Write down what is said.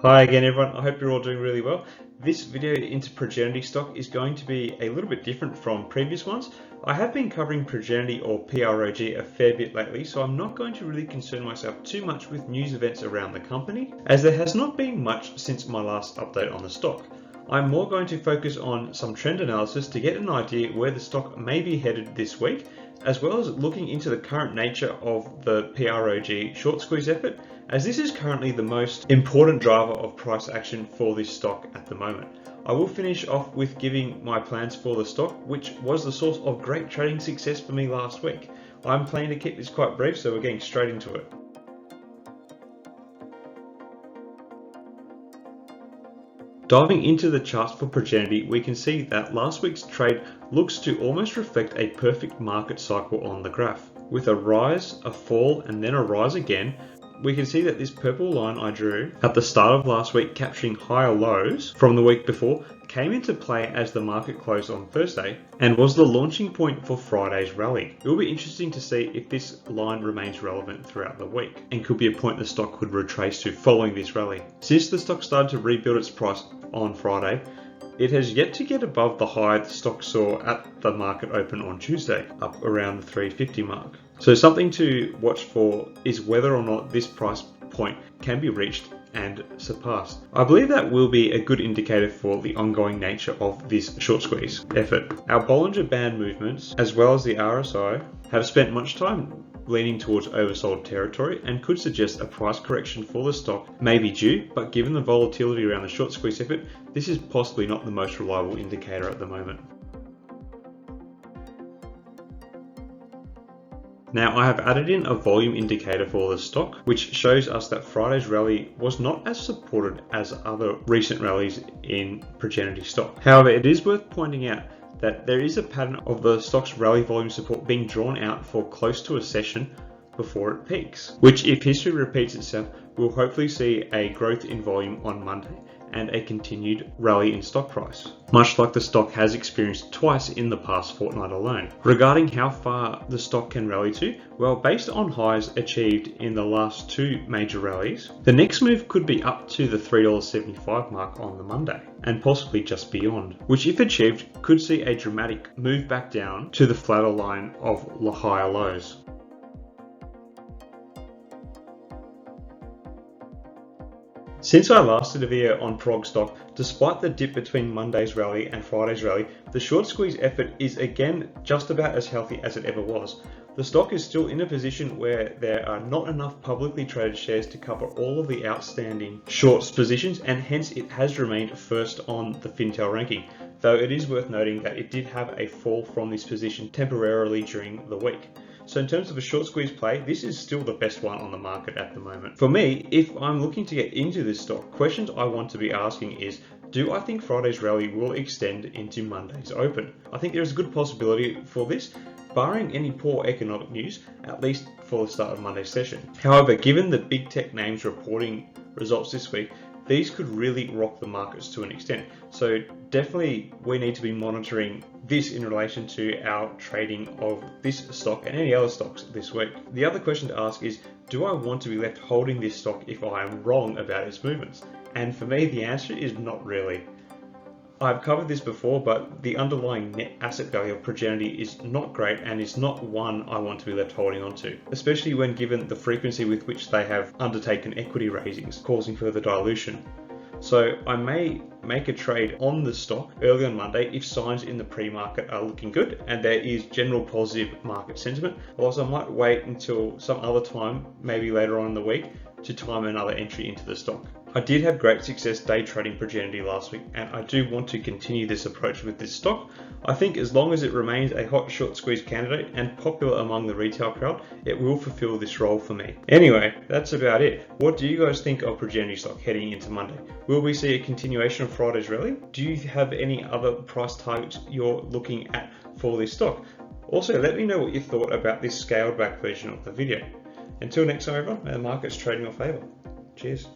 Hi again everyone, I hope you're all doing really well. This video into Progenity Stock is going to be a little bit different from previous ones. I have been covering Progenity or PROG a fair bit lately, so I'm not going to really concern myself too much with news events around the company, as there has not been much since my last update on the stock. I'm more going to focus on some trend analysis to get an idea where the stock may be headed this week, as well as looking into the current nature of the PROG short squeeze effort, as this is currently the most important driver of price action for this stock at the moment. I will finish off with giving my plans for the stock, which was the source of great trading success for me last week. I'm planning to keep this quite brief, so we're getting straight into it. Diving into the charts for Progenity, we can see that last week's trade looks to almost reflect a perfect market cycle on the graph. With a rise, a fall, and then a rise again, we can see that this purple line I drew at the start of last week, capturing higher lows from the week before, came into play as the market closed on Thursday and was the launching point for Friday's rally. It will be interesting to see if this line remains relevant throughout the week and could be a point the stock could retrace to following this rally. Since the stock started to rebuild its price on Friday, it has yet to get above the high the stock saw at the market open on Tuesday, up around the 350 mark. So something to watch for is whether or not this price point can be reached and surpassed. I believe that will be a good indicator for the ongoing nature of this short squeeze effort. Our Bollinger Band movements, as well as the RSI, have spent much time leaning towards oversold territory and could suggest a price correction for the stock may be due, but given the volatility around the short squeeze effort, this is possibly not the most reliable indicator at the moment. Now I have added in a volume indicator for the stock, which shows us that Friday's rally was not as supported as other recent rallies in Progenity stock. However, it is worth pointing out that there is a pattern of the stock's rally volume support being drawn out for close to a session before it peaks, which, if history repeats itself, will hopefully see a growth in volume on Monday and a continued rally in stock price, much like the stock has experienced twice in the past fortnight alone. Regarding how far the stock can rally to, well, based on highs achieved in the last two major rallies, the next move could be up to the $3.75 mark on the Monday, and possibly just beyond, which if achieved could see a dramatic move back down to the flatter line of higher lows. Since I last did a video on PROG stock, despite the dip between Monday's rally and Friday's rally, the short squeeze effort is again just about as healthy as it ever was. The stock is still in a position where there are not enough publicly traded shares to cover all of the outstanding short positions, and hence it has remained first on the Fintel ranking, though it is worth noting that it did have a fall from this position temporarily during the week. So in terms of a short squeeze play, this is still the best one on the market at the moment. For me, if I'm looking to get into this stock, questions I want to be asking is, do I think Friday's rally will extend into Monday's open? I think there's a good possibility for this, barring any poor economic news, at least for the start of Monday's session. However, given the big tech names reporting results this week, these could really rock the markets to an extent. So definitely we need to be monitoring this in relation to our trading of this stock and any other stocks this week. The other question to ask is, do I want to be left holding this stock if I am wrong about its movements? And for me, the answer is not really. I've covered this before, but the underlying net asset value of Progenity is not great and is not one I want to be left holding on to, especially when given the frequency with which they have undertaken equity raisings, causing further dilution. So I may make a trade on the stock early on Monday if signs in the pre-market are looking good and there is general positive market sentiment, whilst I might wait until some other time, maybe later on in the week, to time another entry into the stock. I did have great success day trading Progenity last week, and I do want to continue this approach with this stock. I think as long as it remains a hot short squeeze candidate and popular among the retail crowd, it will fulfill this role for me. Anyway, that's about it. What do you guys think of Progenity stock heading into Monday? Will we see a continuation of Friday's rally? Do you have any other price targets you're looking at for this stock? Also, let me know what you thought about this scaled back version of the video. Until next time everyone, may the markets trade in your favour. Cheers.